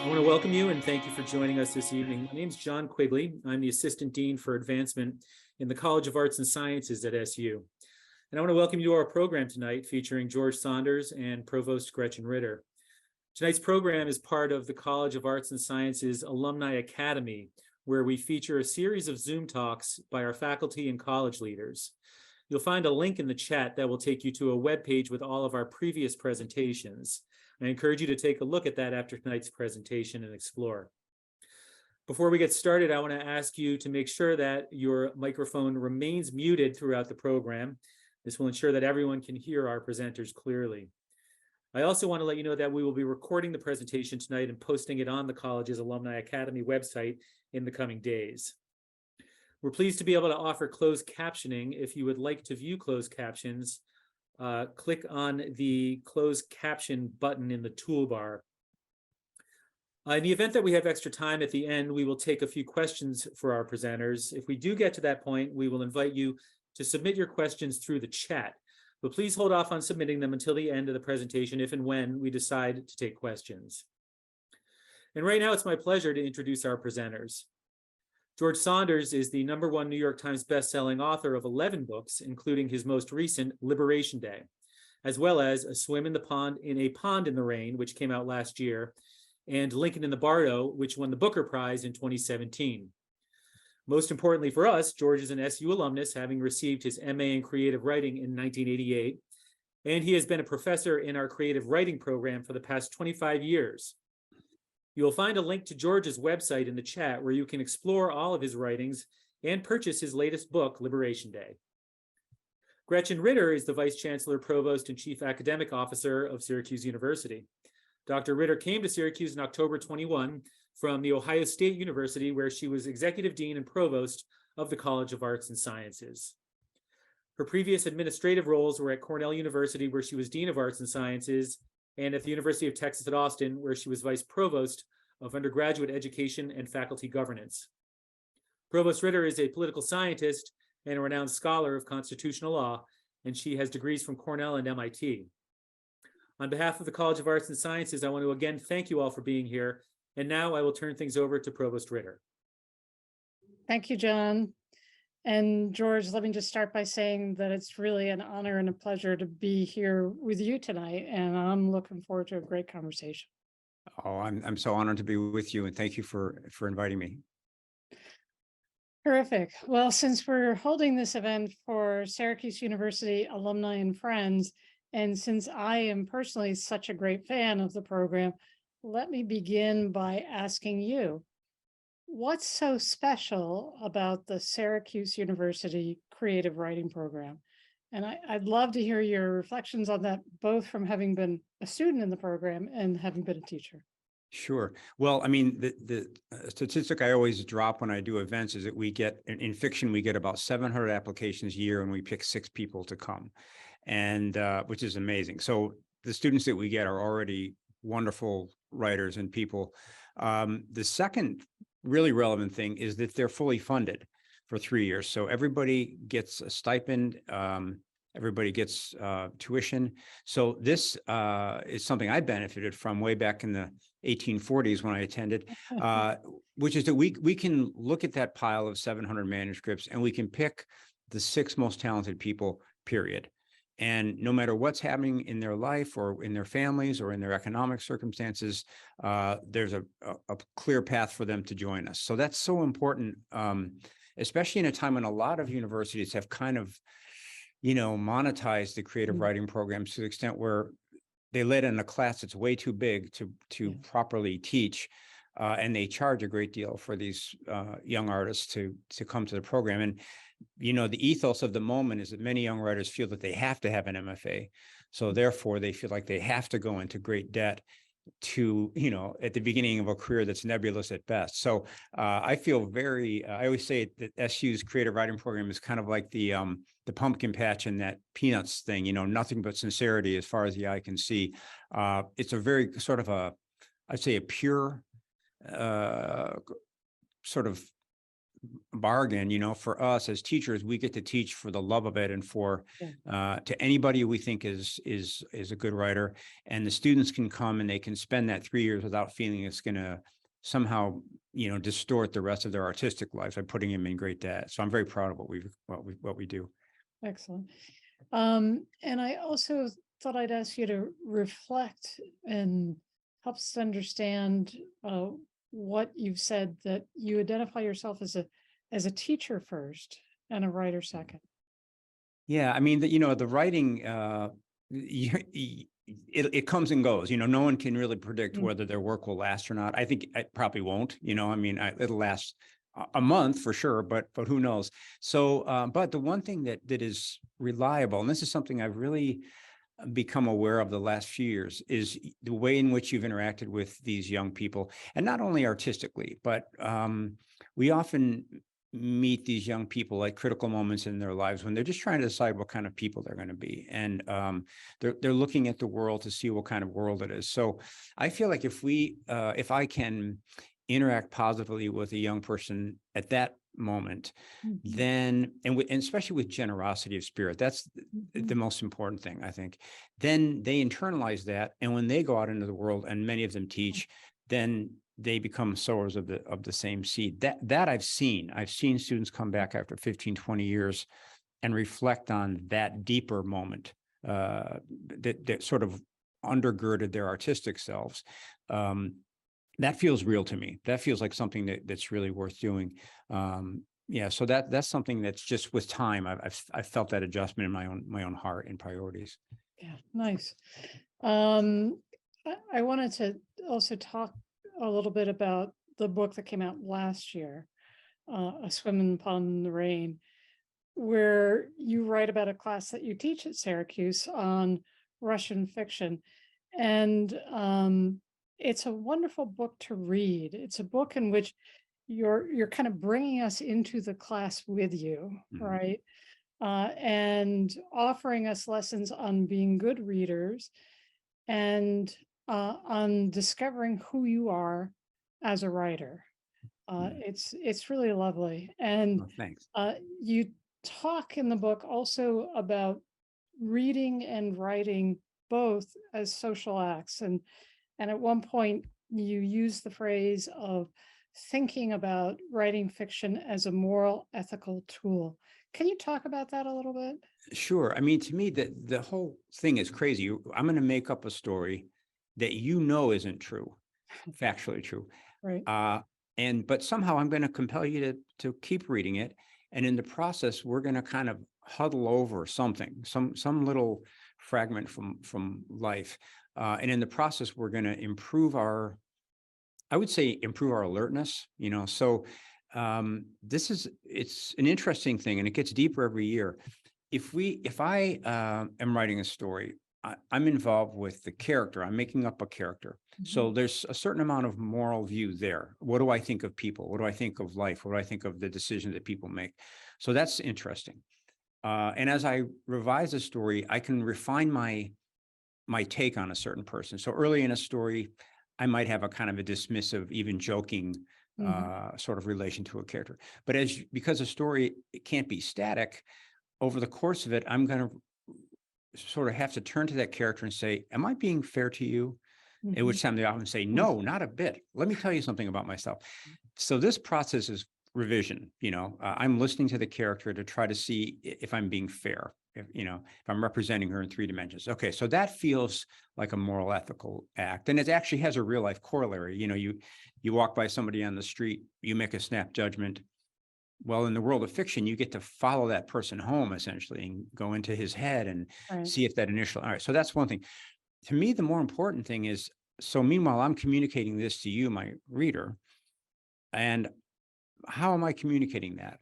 I want to welcome you and thank you for joining us this evening. My name is John Quigley. I'm the Assistant Dean for Advancement in the College of Arts and Sciences at SU. And I want to welcome you to our program tonight featuring George Saunders and Provost Gretchen Ritter. Tonight's program is part of the College of Arts and Sciences Alumni Academy, where we feature a series of Zoom talks by our faculty and college leaders. You'll find a link in the chat that will take you to a webpage with all of our previous presentations. I encourage you to take a look at that after tonight's presentation and explore. Before we get started, I want to ask you to make sure that your microphone remains muted throughout the program. This will ensure that everyone can hear our presenters clearly. I also want to let you know that we will be recording the presentation tonight and posting it on the college's Alumni Academy website in the coming days. We're pleased to be able to offer closed captioning. If you would like to view closed captions, click on the closed caption button in the toolbar. In the event that we have extra time at the end, we will take a few questions for our presenters. If we do get to that point, we will invite you to submit your questions through the chat, but please hold off on submitting them until the end of the presentation if and when we decide to take questions. And right now, it's my pleasure to introduce our presenters. George Saunders is the #1 New York Times bestselling author of 11 books, including his most recent Liberation Day, as well as A Swim in a Pond in the Rain, which came out last year, and Lincoln in the Bardo, which won the Booker Prize in 2017. Most importantly for us, George is an SU alumnus, having received his MA in creative writing in 1988, and he has been a professor in our creative writing program for the past 25 years. You'll find a link to George's website in the chat where you can explore all of his writings and purchase his latest book, Liberation Day. Gretchen Ritter is the Vice Chancellor, Provost, and Chief Academic Officer of Syracuse University. Dr. Ritter came to Syracuse in October 21 from the Ohio State University, where she was Executive Dean and Provost of the College of Arts and Sciences. Her previous administrative roles were at Cornell University, where she was Dean of Arts and Sciences, and at the University of Texas at Austin, where she was Vice Provost of Undergraduate Education and Faculty Governance. Provost Ritter is a political scientist and a renowned scholar of constitutional law, and she has degrees from Cornell and MIT. On behalf of the College of Arts and Sciences, I want to again thank you all for being here, and now I will turn things over to Provost Ritter. Thank you, John. And George, let me just start by saying that it's really an honor and a pleasure to be here with you tonight, and I'm looking forward to a great conversation. Oh, I'm so honored to be with you, and thank you for inviting me. Terrific. Well, since we're holding this event for Syracuse University alumni and friends, and since I am personally such a great fan of the program, let me begin by asking you, what's so special about the Syracuse University Creative Writing Program? And I'd love to hear your reflections on that, both from having been a student in the program and having been a teacher. Sure. Well, I mean, the statistic I always drop when I do events is that we get, in fiction, we get about 700 applications a year, and we pick 6 people to come, and which is amazing. So the students that we get are already wonderful writers and people. The second really relevant thing is that they're fully funded for 3 years. So everybody gets a stipend, everybody gets tuition. So this is something I benefited from way back in the 1840s when I attended, which is that we can look at that pile of 700 manuscripts and we can pick the 6 most talented people, period. And no matter what's happening in their life or in their families or in their economic circumstances, there's a clear path for them to join us. So that's so important, especially in a time when a lot of universities have kind of, monetized the creative writing programs to the extent where they let in a class that's way too big to properly teach. And they charge a great deal for these young artists to come to the program. And the ethos of the moment is that many young writers feel that they have to have an MFA. So therefore, they feel like they have to go into great debt to, at the beginning of a career that's nebulous at best. So I feel I always say that SU's creative writing program is kind of like the pumpkin patch and that Peanuts thing, nothing but sincerity as far as the eye can see. It's a very sort of I'd say a pure sort of bargain, for us as teachers. We get to teach for the love of it and for to anybody we think is a good writer. And the students can come and they can spend that 3 years without feeling it's going to somehow, distort the rest of their artistic lives by putting them in great debt. So I'm very proud of what we do. Excellent. And I also thought I'd ask you to reflect and help us understand what you've said, that you identify yourself as a teacher first and a writer second. Yeah, I mean, the writing, it comes and goes. No one can really predict whether their work will last or not. I think it probably won't. I mean, it'll last a month for sure, but who knows? So, but the one thing that is reliable, and this is something I've really become aware of the last few years, is the way in which you've interacted with these young people, and not only artistically, but we often meet these young people at critical moments in their lives when they're just trying to decide what kind of people they're going to be, and they're looking at the world to see what kind of world it is. So I feel like if I can interact positively with a young person at that moment, then, and especially with generosity of spirit, that's the most important thing, I think. Then they internalize that, and when they go out into the world, and many of them teach, then they become sowers of the same seed. That I've seen students come back after 15, 20 years and reflect on that deeper moment that sort of undergirded their artistic selves. That feels real to me. That feels like something that's really worth doing. So that's something that's just with time. I've felt that adjustment in my own heart and priorities. Yeah, nice. I wanted to also talk a little bit about the book that came out last year, A Swim in the Pond in the Rain, where you write about a class that you teach at Syracuse on Russian fiction. And it's a wonderful book to read. It's a book in which you're kind of bringing us into the class with you, right? And offering us lessons on being good readers and on discovering who you are as a writer. It's really lovely. And Thanks. You talk in the book also about reading and writing both as social acts. And at one point you use the phrase of thinking about writing fiction as a moral, ethical tool. Can you talk about that a little bit? Sure. I mean, to me, the whole thing is crazy. I'm going to make up a story that isn't true, factually true. Right. But somehow I'm going to compel you to keep reading it. And in the process, we're going to kind of huddle over something, some little fragment from life. And in the process, we're going to improve our alertness, So it's an interesting thing, and it gets deeper every year. If I am writing a story, I'm involved with the character. I'm making up a character. So there's a certain amount of moral view there. What do I think of people? What do I think of life? What do I think of the decisions that people make? So that's interesting. And as I revise a story, I can refine my take on a certain person. So early in a story, I might have a kind of a dismissive, even joking sort of relation to a character. But because a story, it can't be static, over the course of it, I'm going to sort of have to turn to that character and say, am I being fair to you? At which time they often say, no, not a bit. Let me tell you something about myself. So this process is revision. I'm listening to the character to try to see if I'm being fair, if I'm representing her in 3 dimensions. Okay, so that feels like a moral, ethical act. And it actually has a real life corollary. You walk by somebody on the street, you make a snap judgment. Well, in the world of fiction, you get to follow that person home, essentially, and go into his head and see if that all right, so that's one thing. To me, the more important thing is, so meanwhile, I'm communicating this to you, my reader, and how am I communicating that?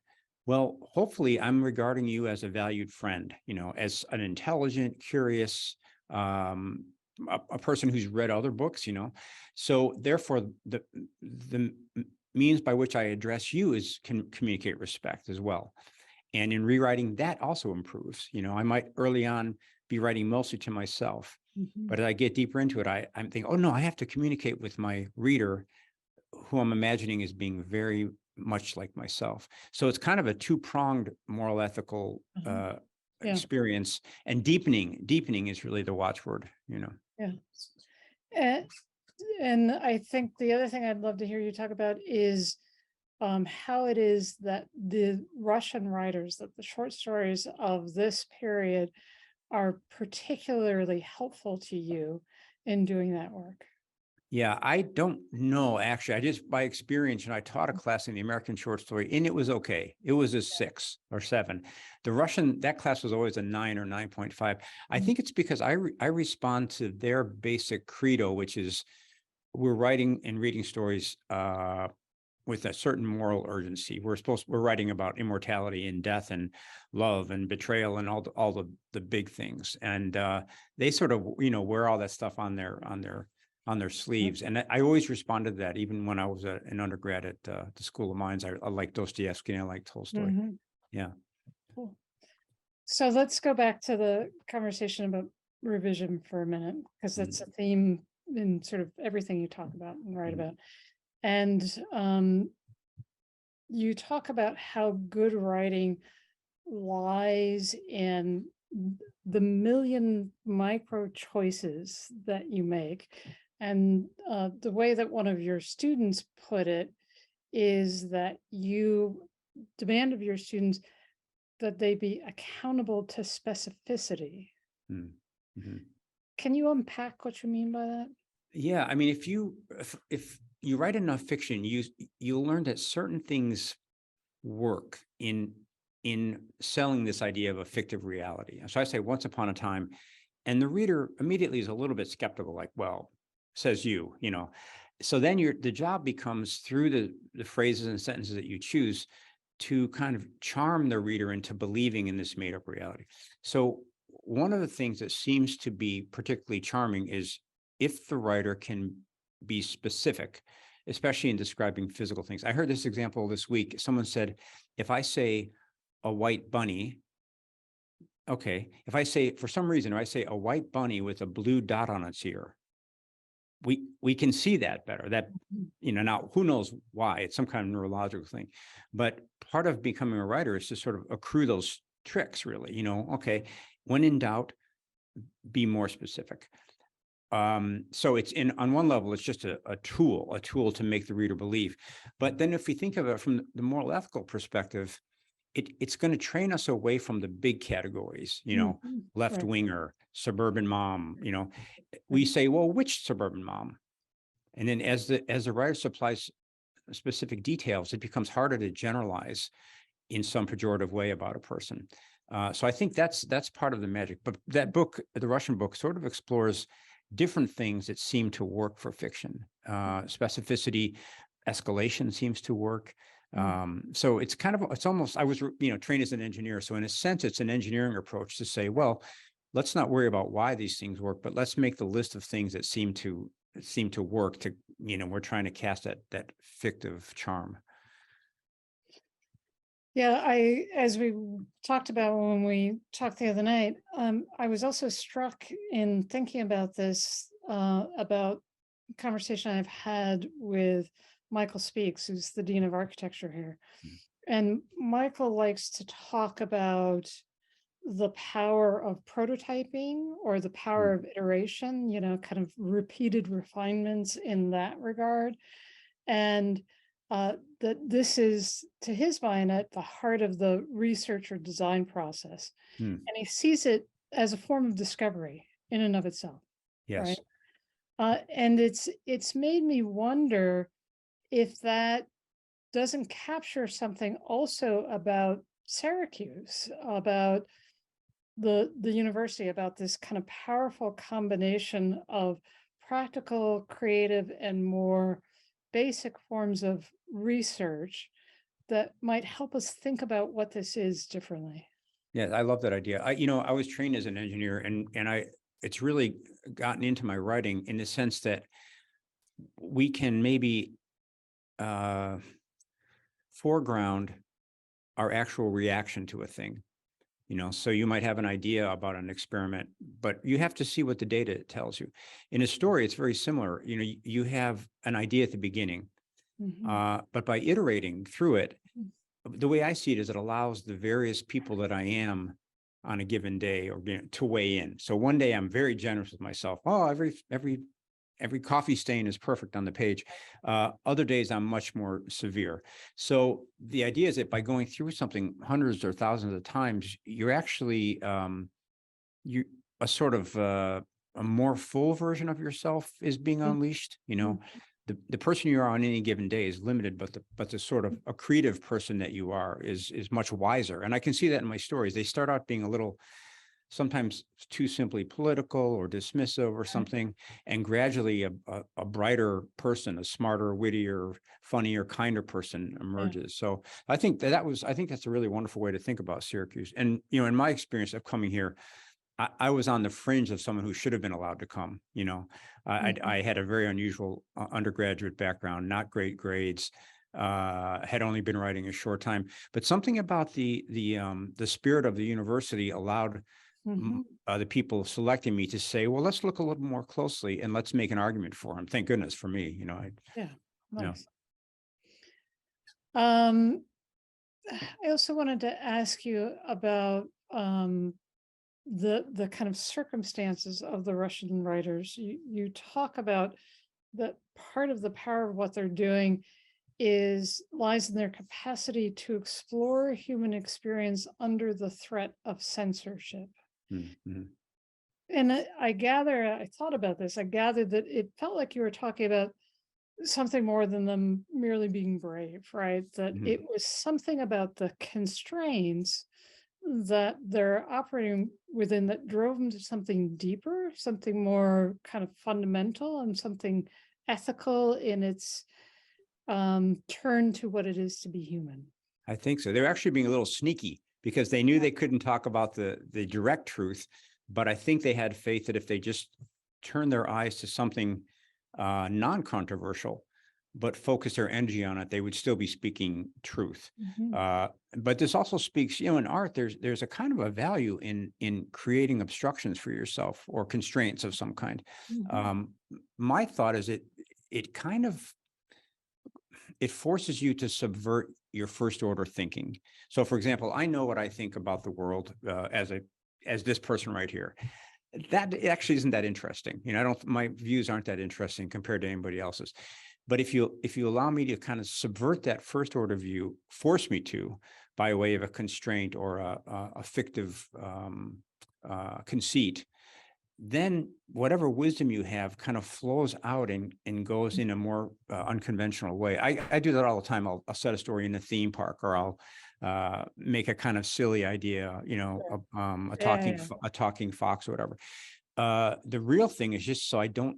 Well, hopefully I'm regarding you as a valued friend, as an intelligent, curious, a person who's read other books, So therefore, the means by which I address you can communicate respect as well. And in rewriting, that also improves. I might early on be writing mostly to myself, but as I get deeper into it, I'm thinking, oh no, I have to communicate with my reader, who I'm imagining is being very much like myself. So it's kind of a two-pronged moral ethical Yeah. experience, and deepening is really the watchword, you know. Yeah. And I think the other thing I'd love to hear you talk about is how it is that the Russian writers, that the short stories of this period are particularly helpful to you in doing that work. Yeah, I don't know, actually. I just, by experience, and I taught a class in the American short story, and it was okay. It was a 6 or 7. The Russian, that class was always a 9 or 9.5. I think it's because I respond to their basic credo, which is we're writing and reading stories with a certain moral urgency. We're writing about immortality and death and love and betrayal and all the big things. And they sort of, wear all that stuff on their sleeves. And I always responded to that, even when I was an undergrad at the School of Mines. I like Dostoevsky and I like Tolstoy. Mhm. Yeah. Cool. So let's go back to the conversation about revision for a minute, because that's a theme in sort of everything you talk about and write about. And you talk about how good writing lies in the million micro choices that you make. And the way that one of your students put it is that you demand of your students that they be accountable to specificity. Mm-hmm. Can you unpack what you mean by that? Yeah, I mean, if you write enough fiction, you'll learn that certain things work in selling this idea of a fictive reality. So I say once upon a time, and the reader immediately is a little bit skeptical, like, well, says you know. So then the job becomes, through the phrases and sentences that you choose, to kind of charm the reader into believing in this made up reality. So one of the things that seems to be particularly charming is if the writer can be specific, especially in describing physical things. I heard this example this week. Someone said, if I say a white bunny, okay, if I say, for some reason, if I say a white bunny with a blue dot on its ear, we can see that better. That, now who knows why? It's some kind of neurological thing. But part of becoming a writer is to sort of accrue those tricks, really. Okay, when in doubt, be more specific. So it's on one level, it's just a tool to make the reader believe. But then if we think of it from the moral ethical perspective, it's going to train us away from the big categories, left winger, suburban mom, we say, well, which suburban mom? And then as the writer supplies specific details, it becomes harder to generalize in some pejorative way about a person. So I think that's part of the magic. But that book, the Russian book, sort of explores different things that seem to work for fiction. Specificity, escalation seems to work. So it's almost, I was, trained as an engineer. So in a sense, it's an engineering approach to say, well, let's not worry about why these things work, but let's make the list of things that seem to work to, we're trying to cast that fictive charm. Yeah, as we talked about when we talked the other night, I was also struck in thinking about this, about a conversation I've had with Michael Speaks, who's the Dean of Architecture here. And Michael likes to talk about the power of prototyping, or the power of iteration, kind of repeated refinements in that regard. And that this is, to his mind, at the heart of the research or design process. And he sees it as a form of discovery in and of itself. Yes. Right. And it's made me wonder if that doesn't capture something also about Syracuse, about the university, about this kind of powerful combination of practical, creative, and more basic forms of research that might help us think about what this is differently. Yeah, I love that idea. I was trained as an engineer, and it's really gotten into my writing in the sense that we can maybe foreground our actual reaction to a thing. So you might have an idea about an experiment, but you have to see what the data tells you. In a story, it's very similar. You have an idea at the beginning, But by iterating through it, the way I see it is it allows the various people that I am on a given day or to weigh in. So one day I'm very generous with myself. Oh, every coffee stain is perfect on the page. Other days I'm much more severe. So the idea is that by going through something hundreds or thousands of times, you're actually a sort of a more full version of yourself is being unleashed. You know, the person you are on any given day is limited, but the sort of accretive person that you are is much wiser. And I can see that in my stories. They start out being a little, sometimes too simply political or dismissive or something, and gradually a brighter person, a smarter, wittier, funnier, kinder person emerges. So I think I think that's a really wonderful way to think about Syracuse. And, you know, in my experience of coming here, I was on the fringe of someone who should have been allowed to come. You know, I had a very unusual undergraduate background, not great grades, had only been writing a short time, but something about the spirit of the university allowed the people selecting me to say, well, let's look a little more closely and let's make an argument for him. Thank goodness for me, you know. Nice. I also wanted to ask you about the kind of circumstances of the Russian writers. You talk about that part of the power of what they're doing lies in their capacity to explore human experience under the threat of censorship. And I thought about this. I gathered that it felt like you were talking about something more than them merely being brave, right? That it was something about the constraints that they're operating within that drove them to something deeper, something more kind of fundamental and something ethical in its turn to what it is to be human. I think so. They're actually being a little sneaky because they knew they couldn't talk about the direct truth, but I think they had faith that if they just turned their eyes to something non-controversial, but focus their energy on it, they would still be speaking truth. But this also speaks, you know, in art, there's a kind of a value in creating obstructions for yourself or constraints of some kind. My thought is it kind of, it forces you to subvert your first order thinking. So for example, I know what I think about the world as this person right here. That actually isn't that interesting. You know, my views aren't that interesting compared to anybody else's. But if you allow me to kind of subvert that first order view, force me to, by way of a constraint or a fictive conceit, then whatever wisdom you have kind of flows out and goes in a more unconventional way. I do that all the time. I'll set a story in a theme park, or I'll make a kind of silly idea, you know, a talking fox or whatever. The real thing is just so I don't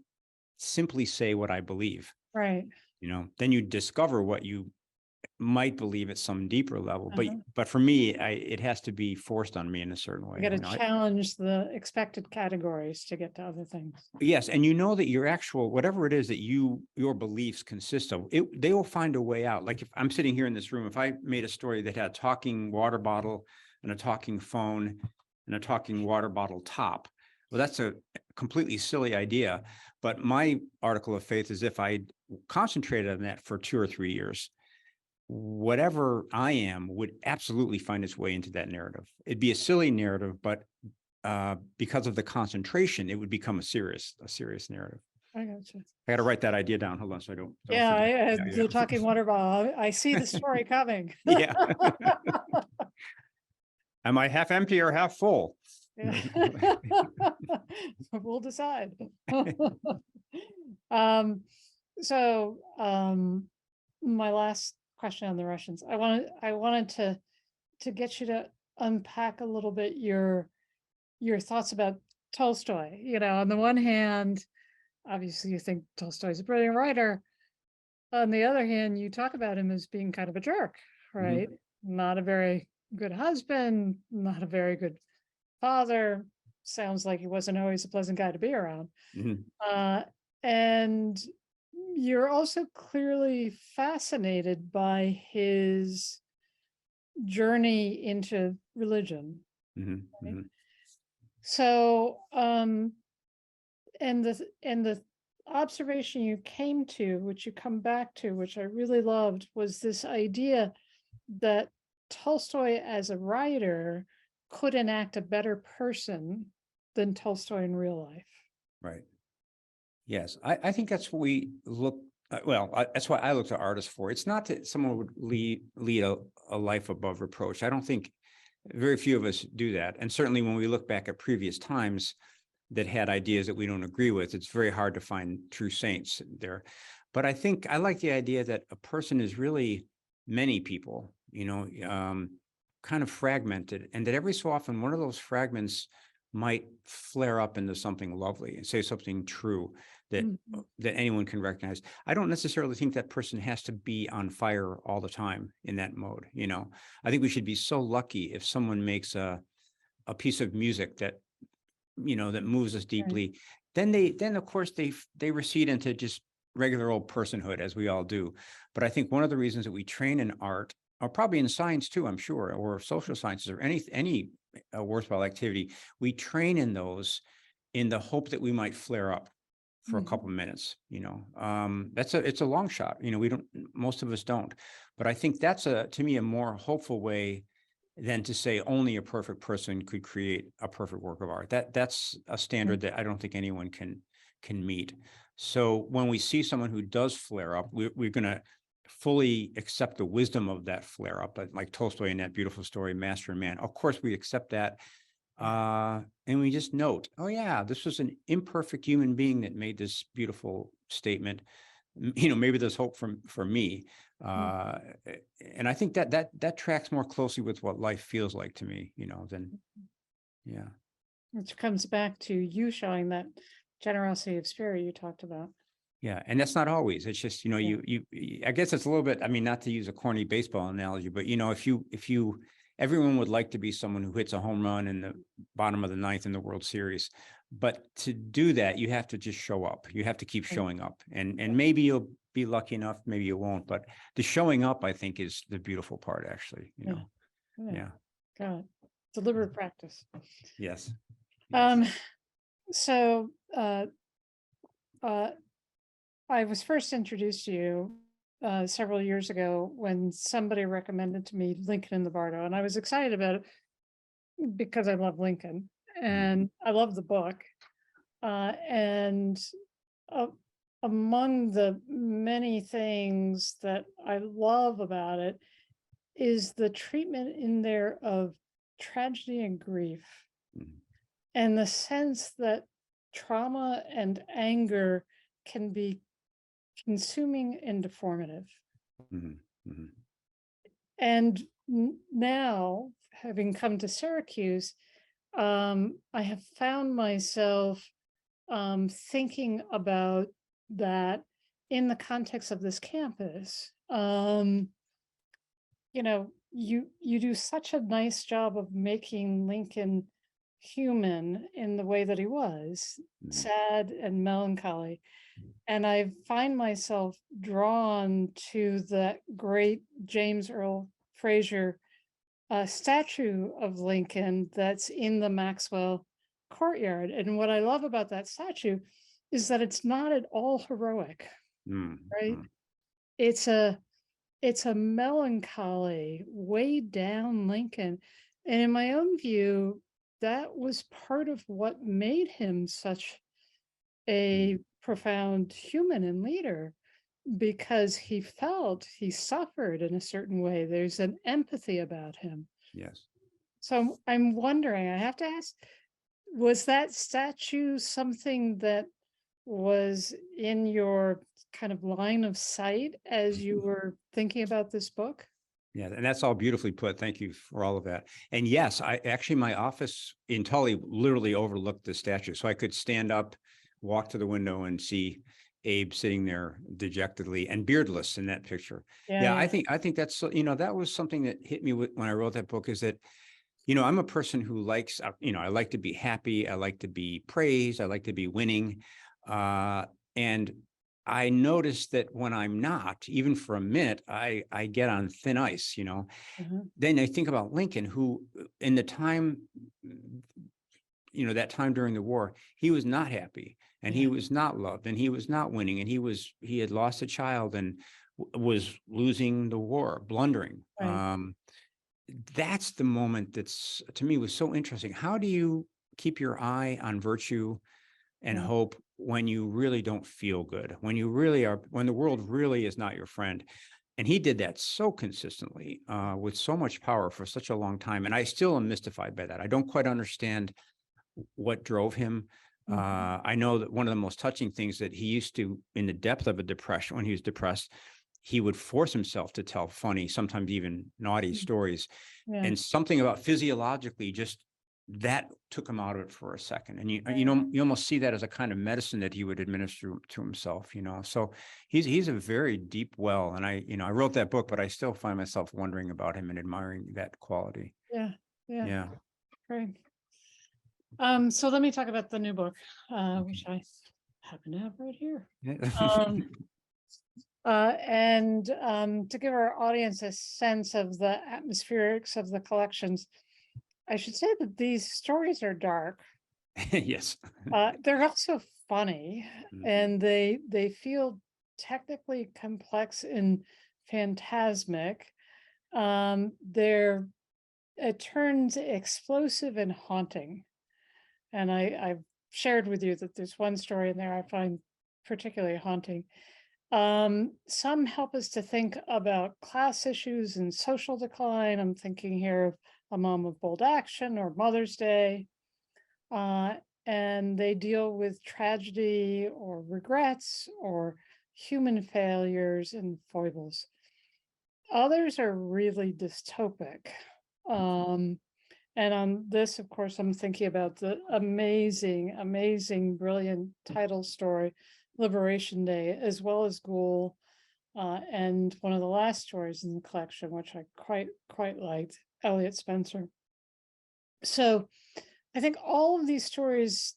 simply say what I believe. Right. You know, then you discover what you might believe at some deeper level. But for me, it has to be forced on me in a certain way. You got to challenge the expected categories to get to other things. Yes. And you know that your actual, whatever it is that your beliefs consist of, they will find a way out. Like if I'm sitting here in this room, if I made a story that had a talking water bottle and a talking phone and a talking water bottle top, well, that's a completely silly idea. But my article of faith is if I concentrated on that for 2 or 3 years, whatever I am would absolutely find its way into that narrative. It'd be a silly narrative, but because of the concentration, it would become a serious narrative. I gotcha. I got to write that idea down. Hold on, so I don't. The talking water bottle. I see the story coming. Yeah. Am I half empty or half full? Yeah. We'll decide. My last question on the Russians. I wanted to get you to unpack a little bit your thoughts about Tolstoy. You know, on the one hand, obviously you think Tolstoy's a brilliant writer. On the other hand, you talk about him as being kind of a jerk, right? Not a very good husband, not a very good father. Sounds like he wasn't always a pleasant guy to be around. And you're also clearly fascinated by his journey into religion. Right? So, and the observation you came to, which you come back to, which I really loved, was this idea that Tolstoy as a writer could enact a better person than Tolstoy in real life. Right. Yes, I think that's what we look, that's why I look to artists for. It's not that someone would lead a life above reproach. I don't think very few of us do that. And certainly when we look back at previous times that had ideas that we don't agree with, it's very hard to find true saints there. But I think I like the idea that a person is really many people, kind of fragmented, and that every so often one of those fragments might flare up into something lovely and say something true that anyone can recognize. I don't necessarily think that person has to be on fire all the time in that mode. I think we should be so lucky if someone makes a piece of music that that moves us deeply. Right. Then of course they recede into just regular old personhood, as we all do. But I think one of the reasons that we train in art, or probably in science too, I'm sure, or social sciences, or any worthwhile activity, we train in those in the hope that we might flare up for a couple of minutes. It's a long shot. Most of us don't, but I think that's to me a more hopeful way than to say only a perfect person could create a perfect work of art. That's a standard that I don't think anyone can meet. So when we see someone who does flare up, we're going to fully accept the wisdom of that flare up, but like Tolstoy in that beautiful story, Master and Man. Of course, we accept that. And we just note, oh yeah, this was an imperfect human being that made this beautiful statement. Maybe there's hope for me. And I think that tracks more closely with what life feels like to me, than, yeah. Which comes back to you showing that generosity of spirit you talked about. Yeah, and that's not always. It's just, I guess it's a little bit, not to use a corny baseball analogy, but if you everyone would like to be someone who hits a home run in the bottom of the ninth in the World Series. But to do that, you have to just show up. You have to keep showing up. And maybe you'll be lucky enough, maybe you won't. But the showing up, I think, is the beautiful part, actually. Yeah. Got it. Deliberate practice. Yes. So I was first introduced to you several years ago when somebody recommended to me Lincoln in the Bardo, and I was excited about it because I love Lincoln and I love the book. And among the many things that I love about it is the treatment in there of tragedy and grief, and the sense that trauma and anger can be consuming and deformative. And now, having come to Syracuse, I have found myself thinking about that in the context of this campus. You do such a nice job of making Lincoln human in the way that he was, sad and melancholy. And I find myself drawn to the great James Earl Fraser statue of Lincoln that's in the Maxwell courtyard. And what I love about that statue is that it's not at all heroic, right? It's a melancholy, weighed down Lincoln. And in my own view, that was part of what made him such a profound human and leader, because he suffered in a certain way. There's an empathy about him. Yes. So I'm wondering, I have to ask, was that statue something that was in your kind of line of sight as you were thinking about this book? Yeah, and that's all beautifully put. Thank you for all of that. And yes, my office in Tully literally overlooked the statue. So I could stand up, walk to the window and see Abe sitting there dejectedly and beardless in that picture. Yeah. I think that's, that was something that hit me when I wrote that book, is that, I'm a person who likes, I like to be happy. I like to be praised. I like to be winning. And I noticed that when I'm not, even for a minute, I get on thin ice, Then I think about Lincoln, who in the time, that time during the war, he was not happy. and he was not loved, and he was not winning, and he had lost a child and was losing the war, blundering. Right. That's the moment that's, to me, was so interesting. How do you keep your eye on virtue and Yeah. hope when you really don't feel good, when you really are, when the world really is not your friend? And he did that so consistently, with so much power for such a long time. And I still am mystified by that. I don't quite understand what drove him. Mhm. I know that one of the most touching things that he used to, in the depth of a depression, when he was depressed, he would force himself to tell funny, sometimes even naughty Mm. stories. Yeah. And something about physiologically just that took him out of it for a second. And you Right. know, you almost see that as a kind of medicine that he would administer to himself, you know. So he's a very deep well. And I wrote that book, but I still find myself wondering about him and admiring that quality. Yeah. Yeah. Yeah. Great. So let me talk about the new book, which I happen to have right here. Um, to give our audience a sense of the atmospherics of the collections, I should say that these stories are dark. Yes. They're also funny, Mhm. and they feel technically complex and phantasmic. They're It turns explosive and haunting. And I've shared with you that there's one story in there I find particularly haunting. Some help us to think about class issues and social decline. I'm thinking here of A Mom of Bold Action or Mother's Day. Uh, and they deal with tragedy or regrets or human failures and foibles. Others are really dystopic. Um, and on this, of course, I'm thinking about the amazing, brilliant title story, Liberation Day, as well as Ghoul, and one of the last stories in the collection, which I quite liked, Elliot Spencer. So I think all of these stories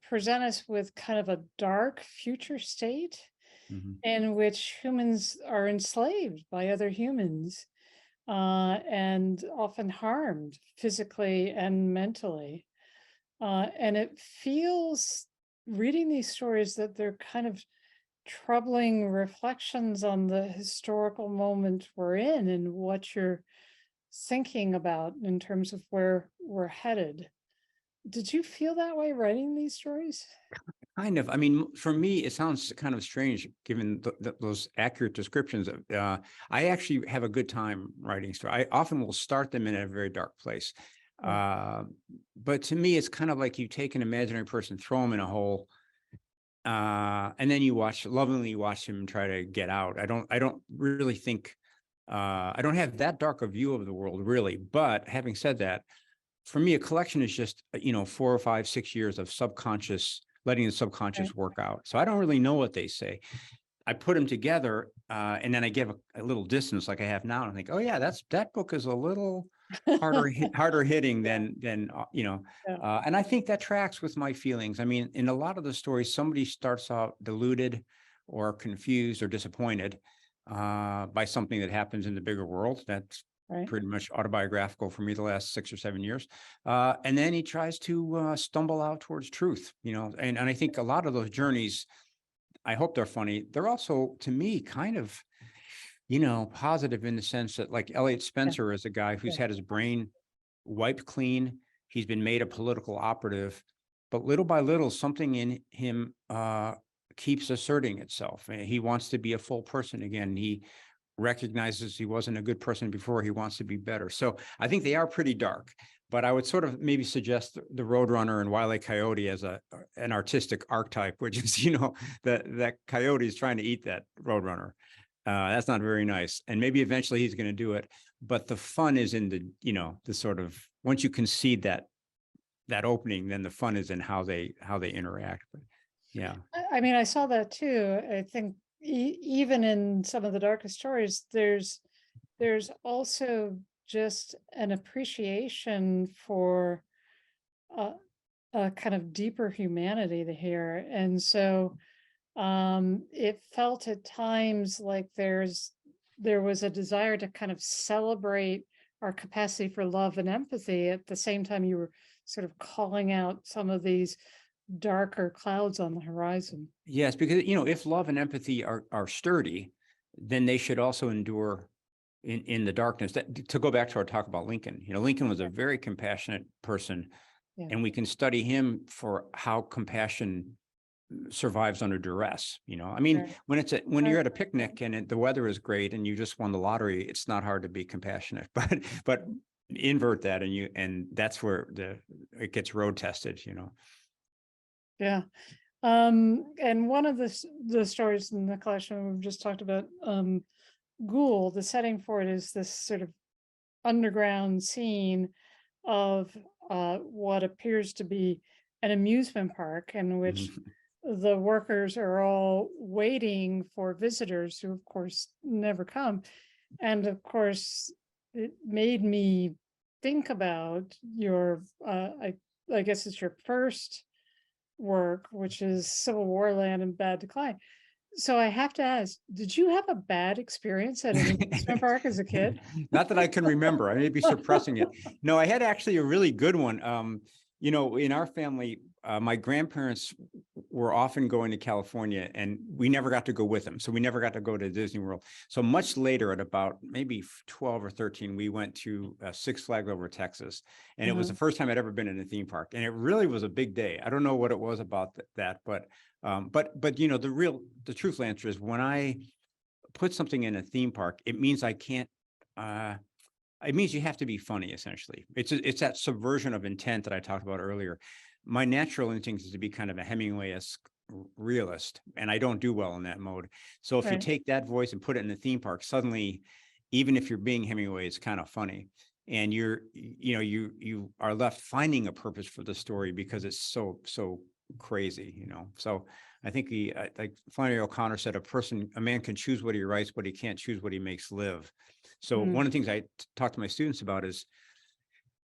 present us with kind of a dark future state Mhm. in which humans are enslaved by other humans, and often harmed physically and mentally. And it feels, reading these stories, that they're kind of troubling reflections on the historical moment we're in and what you're thinking about in terms of where we're headed. Did you feel that way writing these stories? Kind of. I mean, for me, it sounds kind of strange given those accurate descriptions. I actually have a good time writing stories. I often will start them in a very dark place. Yeah. But to me, it's kind of like you take an imaginary person, throw them in a hole, and then you lovingly watch him try to get out. I don't really think, I don't have that dark a view of the world, really. But having said that, for me, a collection is just, 4 or 5, 6 years of letting the Right. subconscious work out. So I don't really know what they say. I put them together, and then I give a little distance like I have now, and I think, oh yeah, that book is a little harder hitting than. Yeah. And I think that tracks with my feelings. I mean, in a lot of the stories, somebody starts out deluded or confused or disappointed by something that happens in the bigger world. That's Right. pretty much autobiographical for me the last 6 or 7 years. And then he tries to stumble out towards truth, and I think a lot of those journeys, I hope they're funny. They're also, to me, kind of, positive in the sense that, like, Elliot Yeah. Spencer is a guy who's had his brain wiped clean. He's been made a political operative, but little by little, something in him keeps asserting itself. And he wants to be a full person again. He recognizes he wasn't a good person before. He wants to be better. So I think they are pretty dark, but I would sort of maybe suggest the Roadrunner and Wile E. Coyote as an artistic archetype, which is, that coyote is trying to eat that Roadrunner. That's not very nice. And maybe eventually he's going to do it. But the fun is in the sort of, once you concede that opening, then the fun is in how they interact. But yeah. I mean, I saw that too. I think even in some of the darkest stories, there's also just an appreciation for a kind of deeper humanity here. And so it felt at times like there was a desire to kind of celebrate our capacity for love and empathy at the same time you were sort of calling out some of these darker clouds on the horizon. Yes, because, if love and empathy are sturdy, then they should also endure in the darkness. That, to go back to our talk about Lincoln, Lincoln was a very compassionate person, Yeah. and we can study him for how compassion survives under duress. I mean, Right. when you're at a picnic and the weather is great and you just won the lottery, it's not hard to be compassionate, but invert that and that's where it gets road tested. Yeah. And one of the stories in the collection we've just talked about, Ghoul, the setting for it is this sort of underground scene of what appears to be an amusement park in which the workers are all waiting for visitors who, of course, never come. And of course, it made me think about your, I guess it's your first work, which is Civil War Land in Bad Decline. So I have to ask, did you have a bad experience at an amusement park as a kid? Not that I can remember. I may be suppressing it. No, I had actually a really good one. In our family, my grandparents were often going to California, and we never got to go with them. So we never got to go to Disney World. So much later, at about maybe 12 or 13, we went to Six Flags over Texas. And it was the first time I'd ever been in a theme park. And it really was a big day. I don't know what it was about that, but the truthful answer is, when I put something in a theme park, it means I can't, it means you have to be funny, essentially. It's that subversion of intent that I talked about earlier. My natural instinct is to be kind of a Hemingway-esque realist, and I don't do well in that mode. So if you take that voice and put it in the theme park, suddenly, even if you're being Hemingway, it's kind of funny. And you are left finding a purpose for the story because it's so crazy, So I think like Flannery O'Connor said, a man can choose what he writes, but he can't choose what he makes live. So one of the things I talk to my students about is,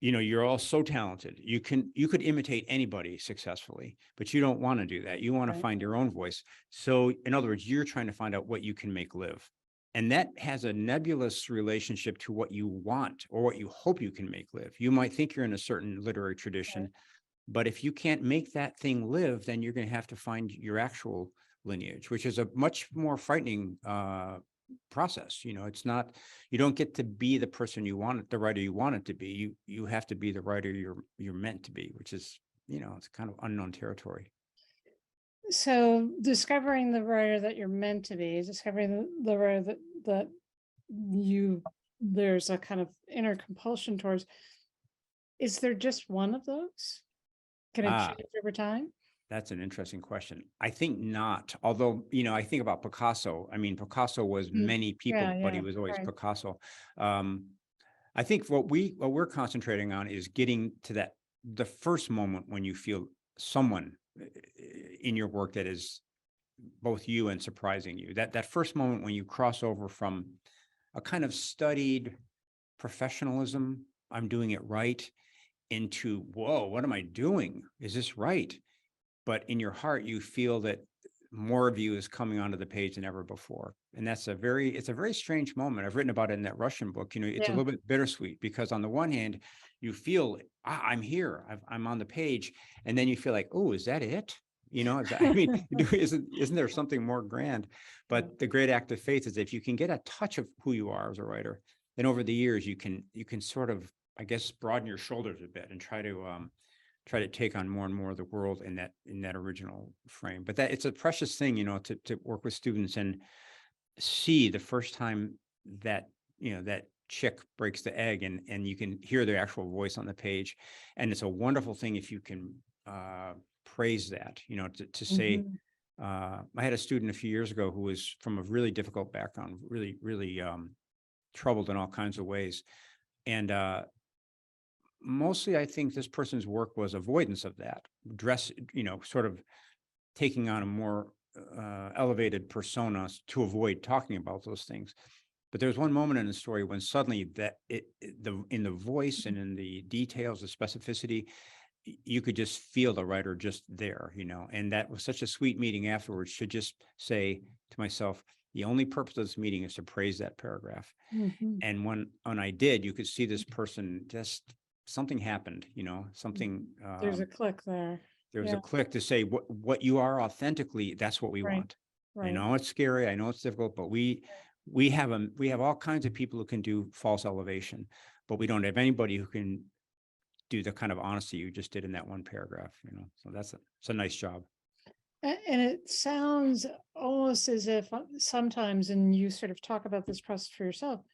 you're all so talented. You could imitate anybody successfully, but you don't want to do that. You want to find your own voice. So in other words, you're trying to find out what you can make live. And that has a nebulous relationship to what you want or what you hope you can make live. You might think you're in a certain literary tradition, but if you can't make that thing live, then you're going to have to find your actual lineage, which is a much more frightening process. It's not, you don't get to be the person you want, the writer you want it to be. You have to be the writer you're meant to be, which is, it's kind of unknown territory. So discovering the writer that you're meant to be, discovering the writer that there's a kind of inner compulsion towards, is there just one of those? Can it change over time? That's an interesting question. I think not. Although, I think about Picasso. I mean, Picasso was many people, but he was always Picasso. I think what we're concentrating on is getting to the first moment when you feel someone in your work that is both you and surprising you. That first moment when you cross over from a kind of studied professionalism, I'm doing it right, into, whoa, what am I doing? Is this right? But in your heart, you feel that more of you is coming onto the page than ever before. And it's a very strange moment. I've written about it in that Russian book. It's a little bit bittersweet, because on the one hand, you feel, I'm here, I'm on the page. And then you feel like, oh, is that it? Isn't there something more grand? But the great act of faith is, if you can get a touch of who you are as a writer, then over the years, you can sort of, I guess, broaden your shoulders a bit and try to take on more and more of the world in that original frame. But that it's a precious thing, to work with students and see the first time that, that chick breaks the egg, and you can hear their actual voice on the page. And it's a wonderful thing if you can praise that, to say, I had a student a few years ago who was from a really difficult background, really, really troubled in all kinds of ways. And mostly, I think this person's work was avoidance of that, sort of taking on a more elevated persona to avoid talking about those things. But there's one moment in the story when suddenly in the voice and in the details, the specificity, you could just feel the writer just there, and that was such a sweet meeting afterwards, to just say to myself, the only purpose of this meeting is to praise that paragraph. And when I did, you could see this person, just something happened, something. There's a click there. There's Yeah. a click to say what you are authentically. That's what we Right. want. I Right. know it's scary. I know it's difficult, but we have all kinds of people who can do false elevation, but we don't have anybody who can do the kind of honesty you just did in that one paragraph. So it's a nice job. And it sounds almost as if sometimes, and you sort of talk about this process for yourself,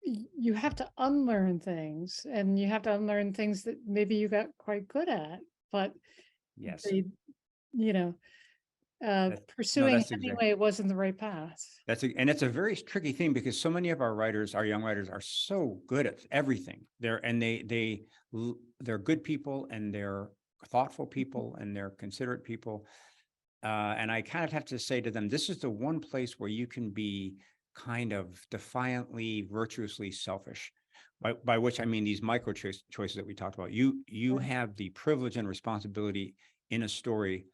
you have to unlearn things, and you have to unlearn things that maybe you got quite good at, but Yes. they, you know, pursuing it anyway wasn't the right path. And it's a very tricky thing because so many of our young writers are so good at everything. They're good people, and they're thoughtful people, and they're considerate people. And I kind of have to say to them, this is the one place where you can be kind of defiantly, virtuously selfish, by which I mean these micro choices that we talked about. You have the privilege and responsibility in a story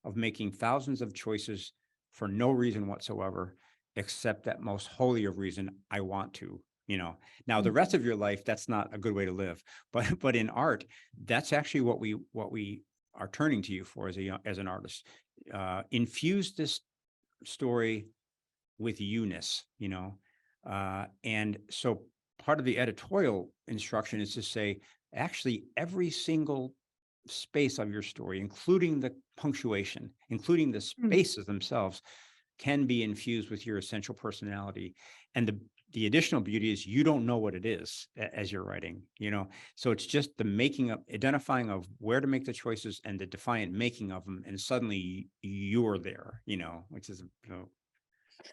of making thousands of choices for no reason whatsoever, except that most holy of reason, I want to. Now the rest of your life, that's not a good way to live. But in art, that's actually what we are turning to you for as an artist. Infuse this story with you-ness, and so part of the editorial instruction is to say, actually, every single space of your story, including the punctuation, including the spaces themselves, can be infused with your essential personality. And the additional beauty is you don't know what it is as you're writing, so it's just the identifying of where to make the choices and the defiant making of them, and suddenly you're there, which is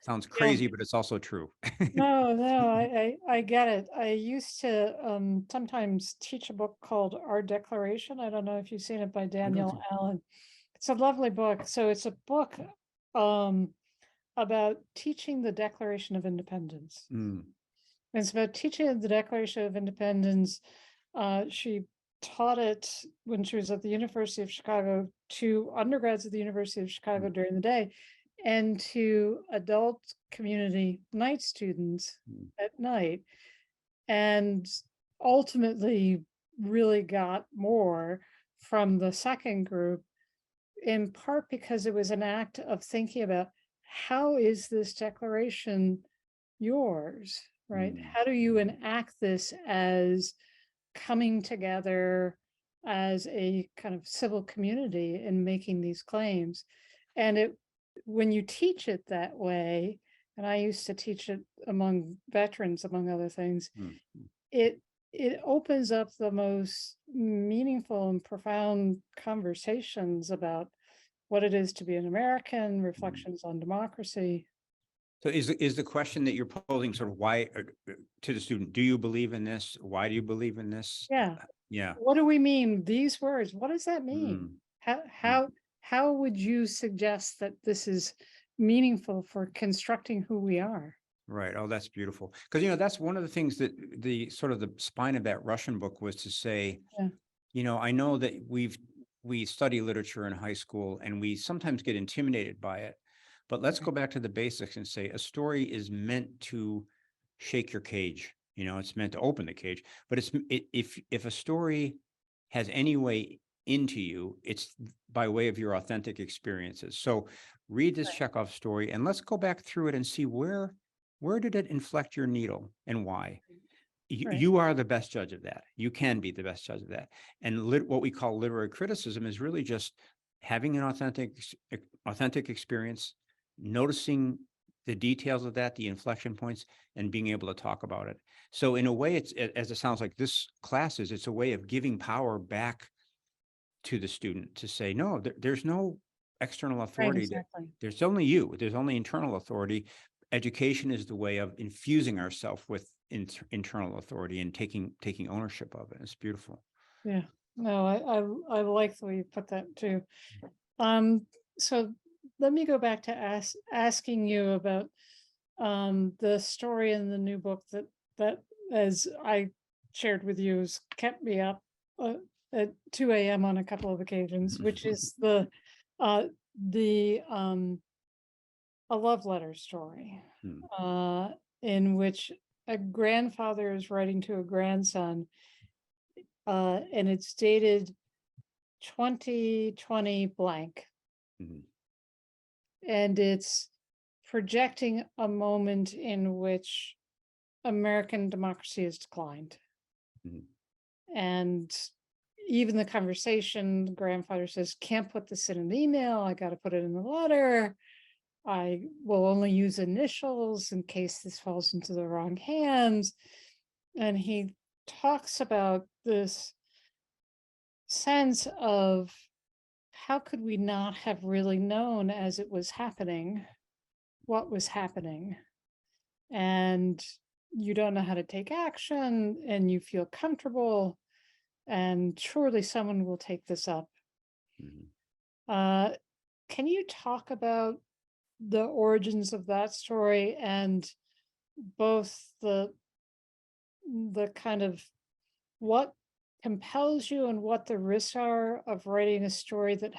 sounds crazy, but it's also true. No, I get it. I used to sometimes teach a book called Our Declaration. I don't know if you've seen it, by Daniel Allen. It's a lovely book. So it's a book about teaching the Declaration of Independence. It's about teaching the Declaration of Independence. She taught it when she was at the University of Chicago to undergrads at the University of Chicago during the day, and to adult community night students at night, and ultimately really got more from the second group, in part because it was an act of thinking about, how is this declaration yours, right? How do you enact this as coming together as a kind of civil community in making these claims? And when you teach it that way, and I used to teach it among veterans, among other things, it opens up the most meaningful and profound conversations about what it is to be an American, reflections on democracy. So is the question that you're posing sort of why to the student, do you believe in this? Why do you believe in this? Yeah. What do we mean? These words, what does that mean? How would you suggest that this is meaningful for constructing who we are? Right. Oh, that's beautiful. Because, that's one of the things that the sort of the spine of that Russian book was to say, I know that we study literature in high school and we sometimes get intimidated by it, but let's go back to the basics and say a story is meant to shake your cage. It's meant to open the cage, but if a story has any way into you, it's by way of your authentic experiences. So read this Chekhov story and let's go back through it and see where did it inflect your needle and why. You are the best judge of that. You can be the best judge of that. And what we call literary criticism is really just having an authentic experience, noticing the details of that, the inflection points, and being able to talk about it. So in a way, as it sounds like this class is, it's a way of giving power back to the student to say, no, there's no external authority. Exactly. There's only you. There's only internal authority. Education is the way of infusing ourselves with internal authority and taking ownership of it. It's beautiful. Yeah. No, I like the way you put that too. So let me go back to asking you about the story in the new book that, as I shared with you, has kept me up at 2 a.m. on a couple of occasions, which is a love letter story, in which a grandfather is writing to a grandson, and it's dated 2020 blank. Mhm. And it's projecting a moment in which American democracy has declined. Mhm. And even the conversation, the grandfather says, can't put this in an email. I got to put it in a letter. I will only use initials in case this falls into the wrong hands. And he talks about this sense of how could we not have really known as it was happening what was happening? And you don't know how to take action and you feel comfortable, and surely someone will take this up. Mhm. Uh, can you talk about the origins of that story and both the kind of what compels you and what the risks are of writing a story that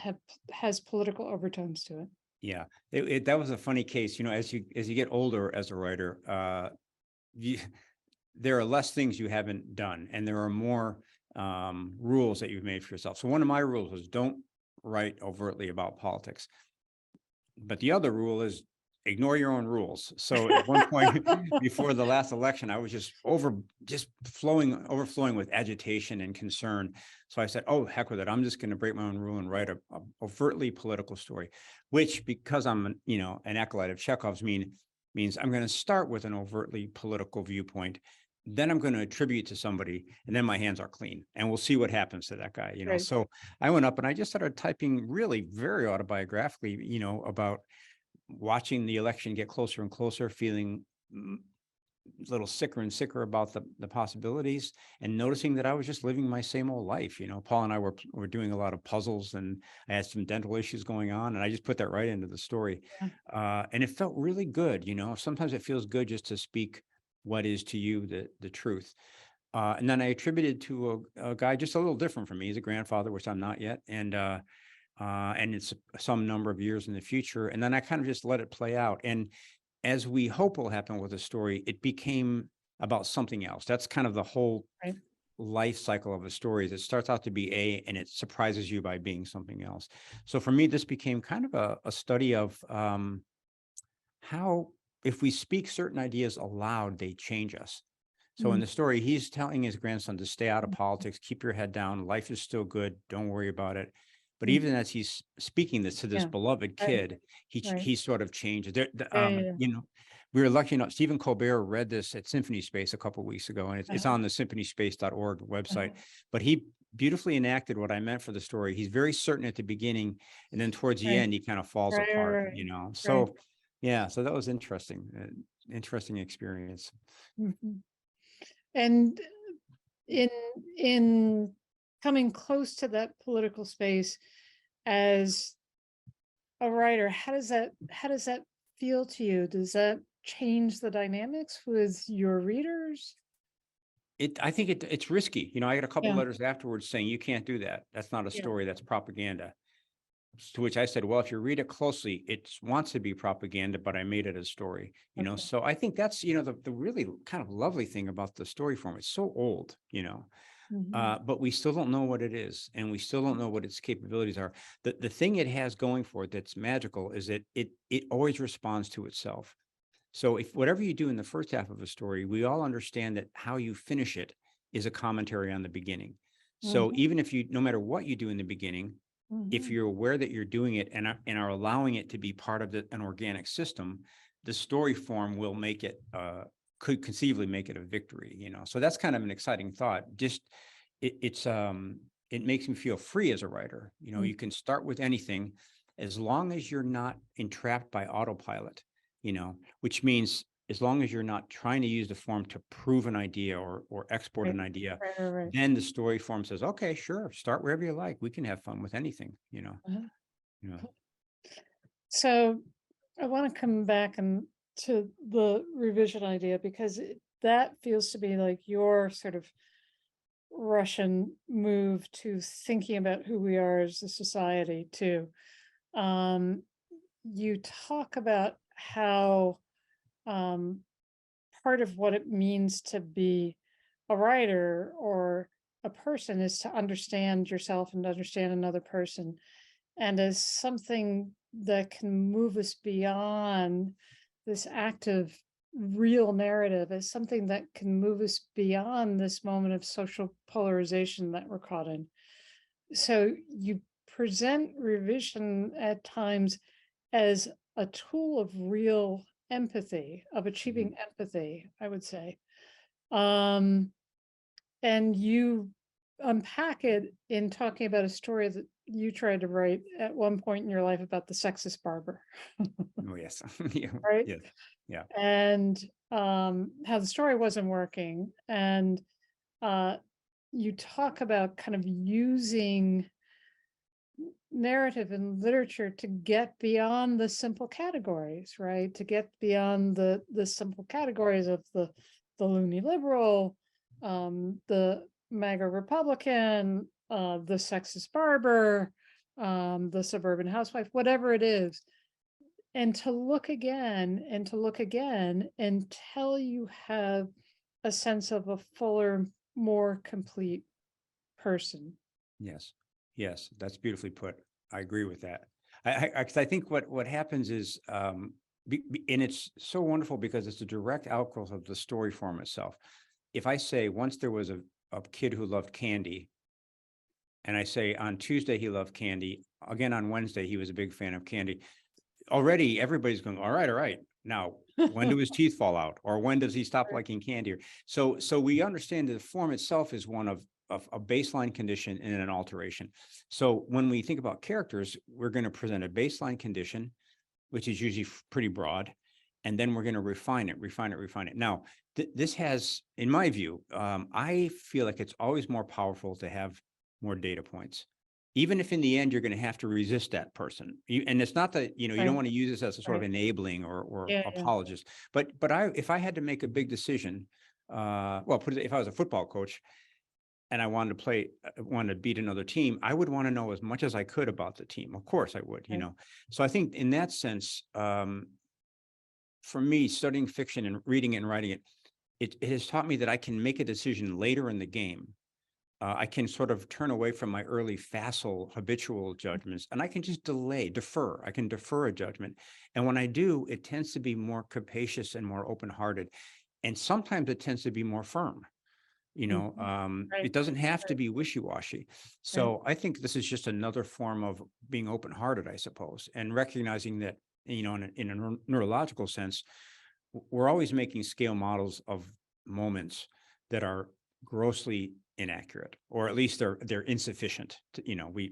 has political overtones to it? Yeah, that was a funny case. As you get older as a writer, you, there are less things you haven't done, and there are more rules that you've made for yourself. So one of my rules was don't write overtly about politics. But the other rule is ignore your own rules. So at one point before the last election, I was just overflowing with agitation and concern. So I said, oh, heck with it. I'm just going to break my own rule and write a overtly political story, which, because I'm an acolyte of Chekhov's, means I'm going to start with an overtly political viewpoint. Then I'm going to attribute to somebody, and then my hands are clean, and we'll see what happens to that guy. Right. So I went up and I just started typing really very autobiographically, about watching the election get closer and closer, feeling a little sicker and sicker about the possibilities, and noticing that I was just living my same old life. Paul and I were doing a lot of puzzles, and I had some dental issues going on, and I just put that right into the story. And it felt really good. Sometimes it feels good just to speak what is to you the truth. And then I attributed to a guy just a little different from me. He's a grandfather, which I'm not yet. And it's some number of years in the future. And then I kind of just let it play out. And as we hope will happen with the story, it became about something else. That's kind of the whole Right. life cycle of a story. It starts out to be A, and it surprises you by being something else. So for me, this became kind of a study of how, if we speak certain ideas aloud, they change us. So in the story, he's telling his grandson to stay out of politics, keep your head down. Life is still good. Don't worry about it. But even as he's speaking this to this Yeah. beloved Right. kid, Right. he sort of changes. Yeah. We were lucky enough. Stephen Colbert read this at Symphony Space a couple of weeks ago, and it's Uh-huh. on the symphonyspace.org website. Uh-huh. But he beautifully enacted what I meant for the story. He's very certain at the beginning, and then towards the Right. end, he kind of falls Right. apart. Right. Right. So yeah, so that was interesting. Interesting experience. Mhm. And in coming close to that political space as a writer, how does that feel to you? Does that change the dynamics with your readers? I think it's risky. I got a couple Yeah. letters afterwards saying you can't do that. That's not a Yeah. story. That's propaganda. To which I said, well, if you read it closely, it wants to be propaganda, but I made it a story. Okay. So I think that's the really kind of lovely thing about the story form. It's so old, Mhm. but we still don't know what it is, and we still don't know what its capabilities are. The thing it has going for it that's magical is that it always responds to itself. So if whatever you do in the first half of a story, we all understand that how you finish it is a commentary on the beginning. So Mhm. even if no matter what you do in the beginning, if Mhm. you're aware that you're doing it and are allowing it to be part of an organic system, the story form will make it, could conceivably make it a victory, So that's kind of an exciting thought. Just it makes me feel free as a writer. You can start with anything as long as you're not entrapped by autopilot, which means as long as you're not trying to use the form to prove an idea or export Right. an idea, Right. then the story form says, okay, sure, start wherever you like. We can have fun with anything, Uh-huh. you know. So I want to come back and to the revision idea because that feels to be like your sort of Russian move to thinking about who we are as a society too. Um, you talk about how part of what it means to be a writer or a person is to understand yourself and to understand another person, and as something that can move us beyond this active real narrative, as something that can move us beyond this moment of social polarization that we're caught in. So you present revision at times as a tool of real empathy, of achieving empathy, I would say. And you unpack it in talking about a story that you tried to write at one point in your life about the sexist barber. Oh, yes. Yeah. Right? Yes. Yeah. And how the story wasn't working. And you talk about kind of using narrative and literature to get beyond the simple categories, right? To get beyond the simple categories of the loony liberal, the MAGA Republican, the sexist barber, the suburban housewife, whatever it is, and to look again and to look again until you have a sense of a fuller, more complete person. Yes. Yes. That's beautifully put. I agree with that. I think what happens is, and it's so wonderful because it's a direct outgrowth of the story form itself. If I say once there was a kid who loved candy, and I say on Tuesday he loved candy, again on Wednesday he was a big fan of candy, already everybody's going, all right. Now, when do his teeth fall out? Or when does he stop liking candy? So we understand that the form itself is one of a baseline condition and an alteration. So when we think about characters, we're going to present a baseline condition, which is usually pretty broad, and then we're going to refine it. Now, this has, in my view, I feel like it's always more powerful to have more data points, even if in the end you're going to have to resist that person. And it's not that, you don't want to use this as a sort of enabling or apologist, but if I had to make a big decision, if I was a football coach and I wanted to beat another team, I would want to know as much as I could about the team. Of course I would, So I think in that sense, for me, studying fiction and reading it and writing it, it has taught me that I can make a decision later in the game. I can sort of turn away from my early facile, habitual judgments, and I can just defer. I can defer a judgment. And when I do, it tends to be more capacious and more open-hearted. And sometimes it tends to be more firm. It doesn't have to be wishy-washy. So I think this is just another form of being open-hearted, I suppose, and recognizing that, in a neurological sense, we're always making scale models of moments that are grossly inaccurate, or at least they're insufficient.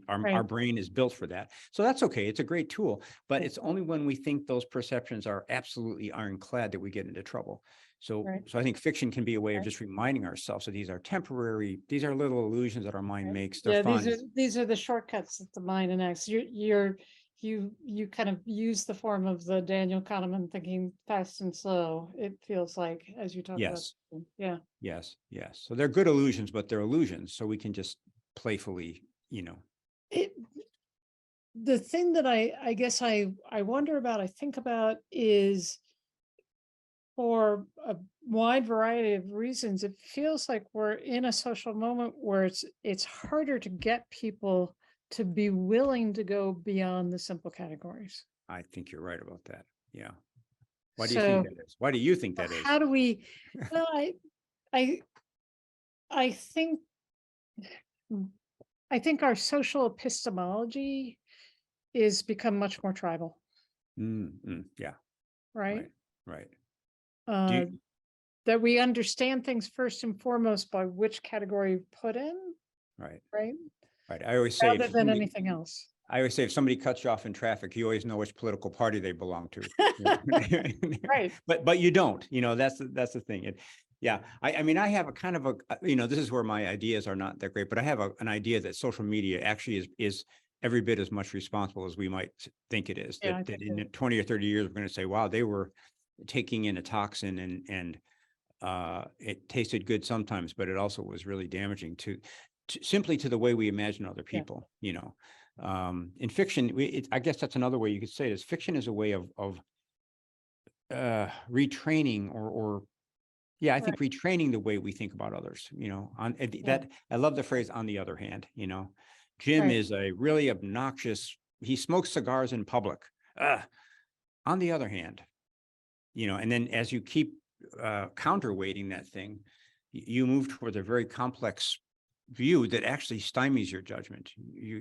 Our brain is built for that. So that's okay. It's a great tool, but it's only when we think those perceptions are absolutely ironclad that we get into trouble. So I think fiction can be a way of just reminding ourselves that these are temporary, these are little illusions that our mind makes. They're fun. These are the shortcuts that the mind enacts. You kind of use the form of the Daniel Kahneman thinking fast and slow, it feels like, as you talk about. Yeah. Yes. So they're good illusions, but they're illusions. So we can just playfully, The thing that I guess I wonder about, I think about, is for a wide variety of reasons, it feels like we're in a social moment where it's harder to get people to be willing to go beyond the simple categories. I think you're right about that. Yeah. Why do you think that is? Why do you think that is? How do we? Well, I think our social epistemology is become much more tribal. Yeah. Right. That we understand things first and foremost by which category you put in. Right. I always say, rather than anything else. I always say, if somebody cuts you off in traffic, you always know which political party they belong to. Right. But you don't. That's the thing. I mean, I have a kind of this is where my ideas are not that great, but I have an idea that social media actually is every bit as much responsible as we might think it is. That in 20 or 30 years, we're going to say, wow, they were taking in a toxin and it tasted good sometimes, but it also was really damaging to simply to the way we imagine other people. In fiction, I guess that's another way you could say it, is fiction is a way of retraining or Yeah, I think retraining the way we think about others, that I love the phrase "on the other hand," Jim Right. is a really obnoxious, he smokes cigars in public. On the other hand, and then as you keep counterweighting that thing, you move toward a very complex view that actually stymies your judgment.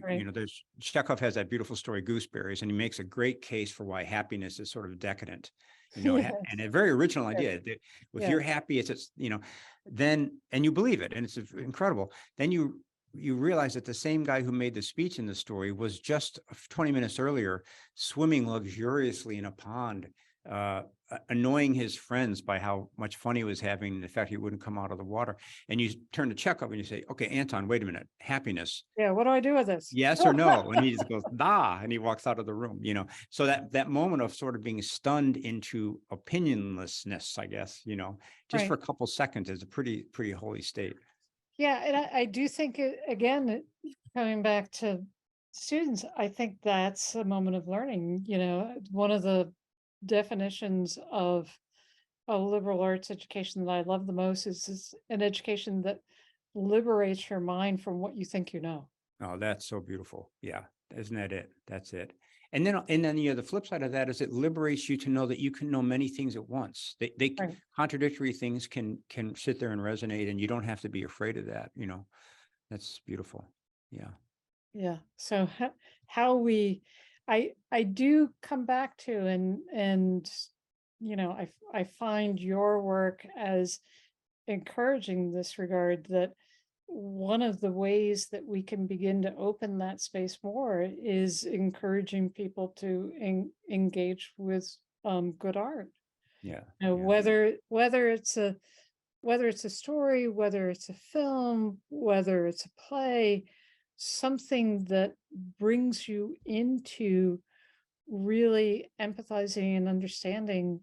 Right. There's Chekhov has that beautiful story, Gooseberries, and he makes a great case for why happiness is sort of decadent, Yes. and a very original idea that if you're happy, it's then, and you believe it, and it's incredible. Then you realize that the same guy who made the speech in the story was just 20 minutes earlier swimming luxuriously in a pond, annoying his friends by how much fun he was having, and the fact he wouldn't come out of the water. And you turn to Chekhov and you say, okay, Anton, wait a minute, happiness. Yeah. What do I do with this? Yes or no? And he just goes, da, and he walks out of the room, So that moment of sort of being stunned into opinionlessness, I guess, just for a couple seconds is a pretty holy state. Yeah. And I do think, again, coming back to students, I think that's a moment of learning. One of the definitions of a liberal arts education that I love the most is an education that liberates your mind from what you think you know. Oh, that's so beautiful. Yeah. Isn't that it? That's it. And then the flip side of that is it liberates you to know that you can know many things at once. They Right. contradictory things can sit there and resonate, and you don't have to be afraid of that. That's beautiful. Yeah. Yeah. So how we, I do come back to, and I find your work as encouraging this regard, that one of the ways that we can begin to open that space more is encouraging people to engage with good art. Yeah. Whether it's a story, whether it's a film, whether it's a play, something that brings you into really empathizing and understanding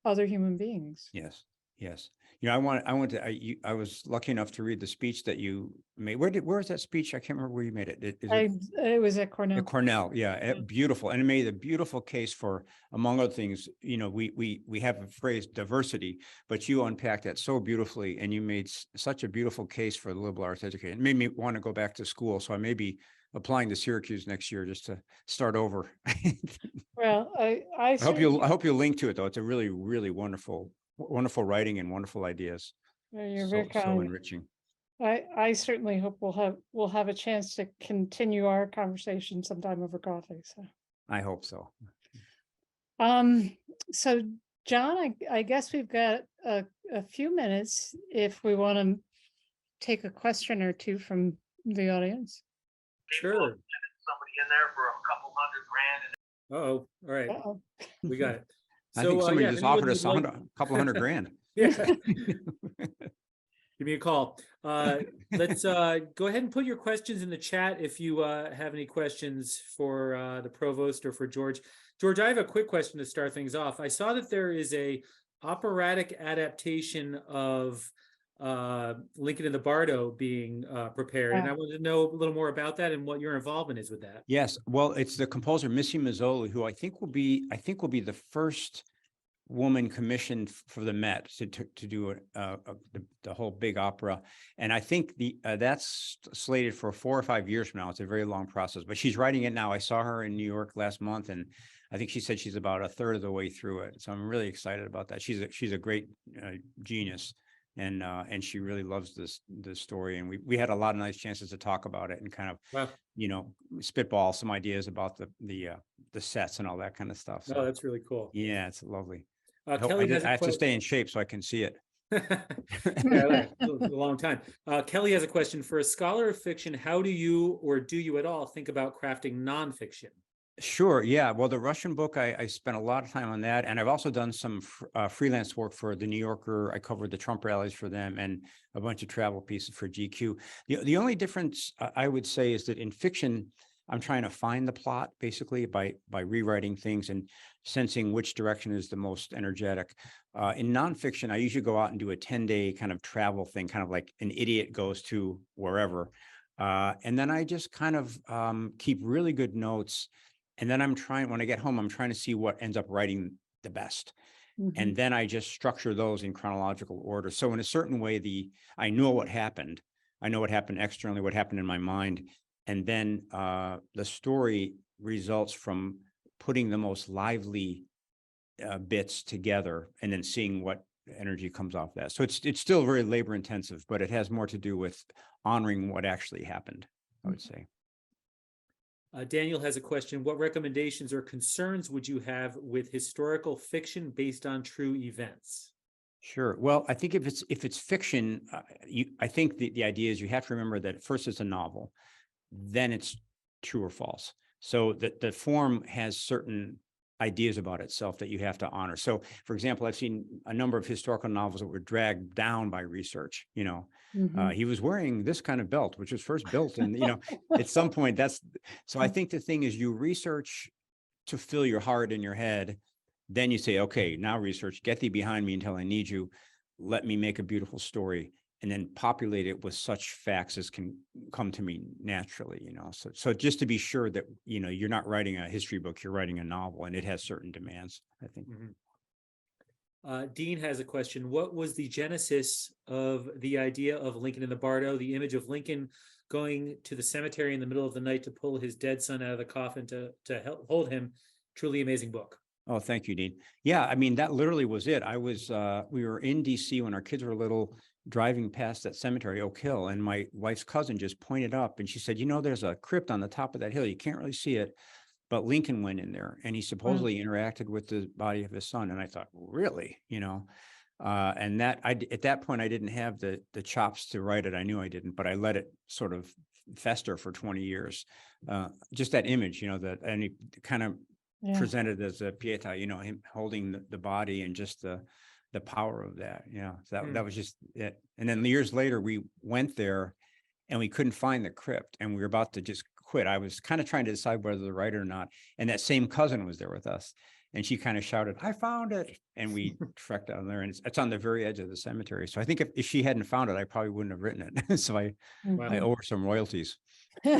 other human beings. Yes. Yes. I was lucky enough to read the speech that you made. Where is that speech? I can't remember where you made it. It was at Cornell. At Cornell. Yeah. Beautiful. And it made a beautiful case for, among other things, we have a phrase diversity, but you unpacked that so beautifully, and you made such a beautiful case for the liberal arts education. It made me want to go back to school. So I may be applying to Syracuse next year just to start over. Well, I hope you'll link to it, though. It's a really, really wonderful writing and wonderful ideas. You're very kind. So enriching. I certainly hope we'll have a chance to continue our conversation sometime over coffee. So I hope so. So John, I guess we've got a few minutes if we want to take a question or two from the audience. Sure. Somebody in there for a couple $100,000. All right. Uh-oh. We got it. I think somebody just offered us a couple $100,000. Yeah. Give me a call. Let's go ahead and put your questions in the chat if you have any questions for the provost or for George. George, I have a quick question to start things off. I saw that there is a operatic adaptation of Lincoln in the Bardo being prepared, and I wanted to know a little more about that and what your involvement is with that. Yes, well, it's the composer Missy Mazzoli, who I think will be the first woman commissioned for the Met to do the whole big opera, and I think that's slated for 4 or 5 years from now. It's a very long process, but she's writing it now. I saw her in New York last month, and I think she said she's about a third of the way through it. So I'm really excited about that. She's a great genius. And she really loves this story, and we had a lot of nice chances to talk about it and kind of spitball some ideas about the sets and all that kind of stuff. So, that's really cool. Yeah, it's lovely. Kelly I have to stay in shape so I can see it. Yeah, a long time. Kelly has a question. For a scholar of fiction, how do you at all think about crafting nonfiction? Sure. Yeah. Well, the Russian book, I spent a lot of time on that. And I've also done some freelance work for the New Yorker. I covered the Trump rallies for them and a bunch of travel pieces for GQ. The only difference I would say is that in fiction, I'm trying to find the plot basically by rewriting things and sensing which direction is the most energetic. In nonfiction, I usually go out and do a 10-day kind of travel thing, kind of like an idiot goes to wherever. And then I just kind of keep really good notes. And then when I get home, I'm trying to see what ends up writing the best. Mhm. And then I just structure those in chronological order. So in a certain way, I know what happened. I know what happened externally, what happened in my mind. And then the story results from putting the most lively bits together and then seeing what energy comes off that. So it's still very labor intensive, but it has more to do with honoring what actually happened, I would say. Daniel has a question. What recommendations or concerns would you have with historical fiction based on true events? Sure. Well, I think if it's fiction, I think the idea is you have to remember that first it's a novel, then it's true or false. So the form has certain ideas about itself that you have to honor. So, for example, I've seen a number of historical novels that were dragged down by research. Mhm. He was wearing this kind of belt, which was first built, and at some point so I think the thing is you research to fill your heart and your head. Then you say, okay, now research, get thee behind me until I need you. Let me make a beautiful story, and then populate it with such facts as can come to me naturally, So just to be sure that, you're not writing a history book, you're writing a novel, and it has certain demands, I think. Dean has a question. What was the genesis of the idea of Lincoln in the Bardo, the image of Lincoln going to the cemetery in the middle of the night to pull his dead son out of the coffin to hold him? Truly amazing book. Oh, thank you, Dean. Yeah, I mean, that literally was it. We were in DC when our kids were little, driving past that cemetery, Oak Hill, and my wife's cousin just pointed up and she said, there's a crypt on the top of that hill. You can't really see it, but Lincoln went in there and he supposedly interacted with the body of his son. And I thought, really, and at that point, I didn't have the chops to write it. I knew I didn't, but I let it sort of fester for 20 years. Just that image, and he kind of presented as a pieta, him holding the body and just the power of that. So that was just it. And then years later, we went there and we couldn't find the crypt and we were about to just quit. I was kind of trying to decide whether to write it or not. And that same cousin was there with us. And she kind of shouted, "I found it." And we trekked down there, and it's on the very edge of the cemetery. So I think if she hadn't found it, I probably wouldn't have written it. So I owe her some royalties. We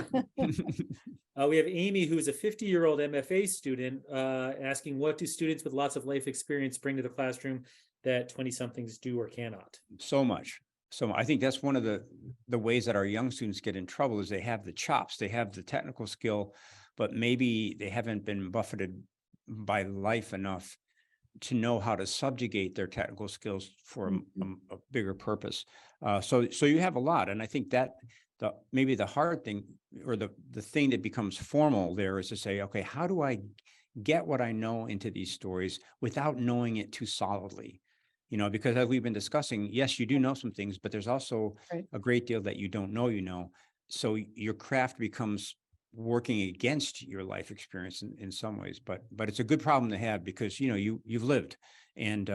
have Amy, who is a 50-year-old MFA student, asking, what do students with lots of life experience bring to the classroom that 20-somethings do or cannot? So much. So I think that's one of the ways that our young students get in trouble is they have the chops, they have the technical skill, but maybe they haven't been buffeted by life enough to know how to subjugate their technical skills for a bigger purpose. So you have a lot. And I think that maybe the hard thing or the thing that becomes formal there is to say, okay, how do I get what I know into these stories without knowing it too solidly? Because as we've been discussing, yes, you do know some things, but there's also a great deal that you don't know, So your craft becomes working against your life experience in some ways, but it's a good problem to have because, you've lived, and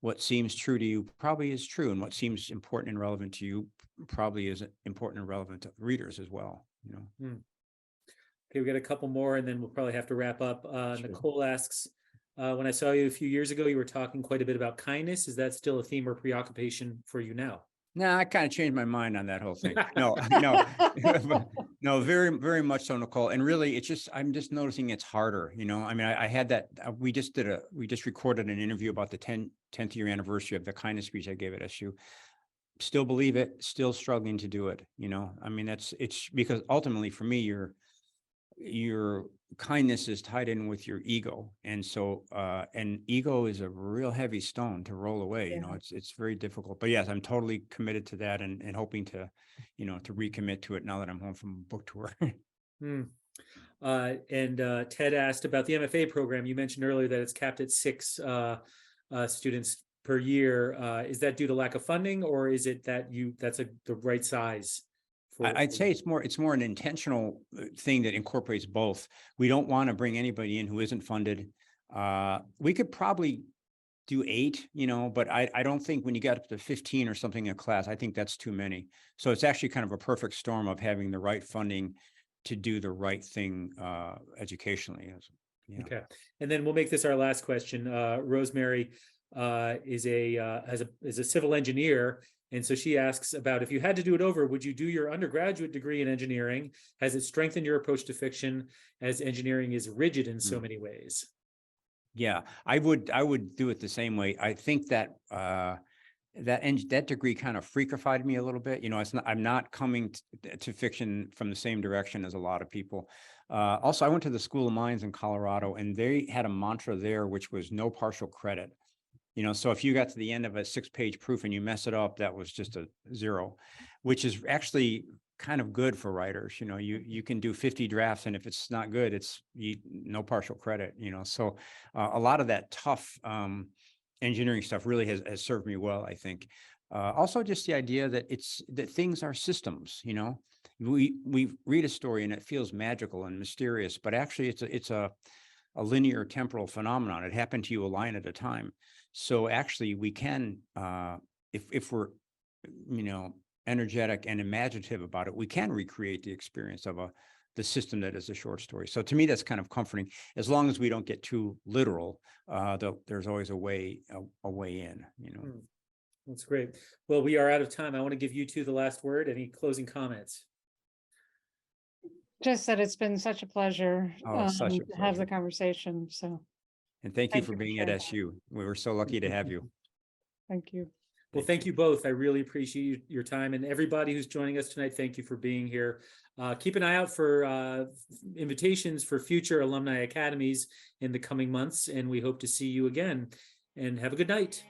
what seems true to you probably is true. And what seems important and relevant to you probably is important and relevant to readers as well, Okay, we got a couple more and then we'll probably have to wrap up. Sure. Nicole asks, when I saw you a few years ago, you were talking quite a bit about kindness. Is that still a theme or preoccupation for you now? No, I kind of changed my mind on that whole thing. No, no, very, very much so, Nicole. And really, I'm just noticing it's harder. I mean, I had that. We just recorded an interview about the 10th year anniversary of the kindness speech I gave at SU. Still believe it. Still struggling to do it. I mean, it's because ultimately, for me, your kindness is tied in with your ego, and so and ego is a real heavy stone to roll away. It's very difficult, but yes, I'm totally committed to that and hoping to to recommit to it now that I'm home from book tour. And Ted asked about the MFA program. You mentioned earlier that it's capped at 6 students per year. Is that due to lack of funding, or is it that that's the right size? I'd say it's more an intentional thing that incorporates both. We don't want to bring anybody in who isn't funded. We could probably do 8, but I don't think when you get up to 15 or something in a class, I think that's too many. So it's actually kind of a perfect storm of having the right funding to do the right thing educationally. Okay, and then we'll make this our last question. Rosemary is a civil engineer. And so she asks about, if you had to do it over, would you do your undergraduate degree in engineering? Has it strengthened your approach to fiction, as engineering is rigid in so many ways? Yeah, I would do it the same way. I think that that degree kind of freakified me a little bit. You know, I'm not coming to fiction from the same direction as a lot of people. Also, I went to the School of Mines in Colorado, and they had a mantra there, which was no partial credit. You know, so if you got to the end of a 6-page proof and you mess it up, that was just a 0, which is actually kind of good for writers. You know, you can do 50 drafts, and if it's not good, it's no partial credit. You know, so a lot of that tough engineering stuff really has served me well, I think. Also, just the idea that that things are systems. You know, we read a story and it feels magical and mysterious, but actually it's a linear temporal phenomenon. It happened to you a line at a time. So actually we can, if we're, you know, energetic and imaginative about it, we can recreate the experience of the system that is a short story. So to me, that's kind of comforting. As long as we don't get too literal, there's always a way in, you know. That's great. Well, we are out of time. I want to give you two the last word. Any closing comments? Just that it's been such a pleasure Such a to have the pleasure. conversation. So And thank you for for being at sharing. SU. We were so lucky to have you. Thank you. Well, thank you both. I really appreciate your time, and everybody who's joining us tonight. Thank you for being here. Keep an eye out for invitations for future alumni academies in the coming months, and we hope to see you again. And have a good night.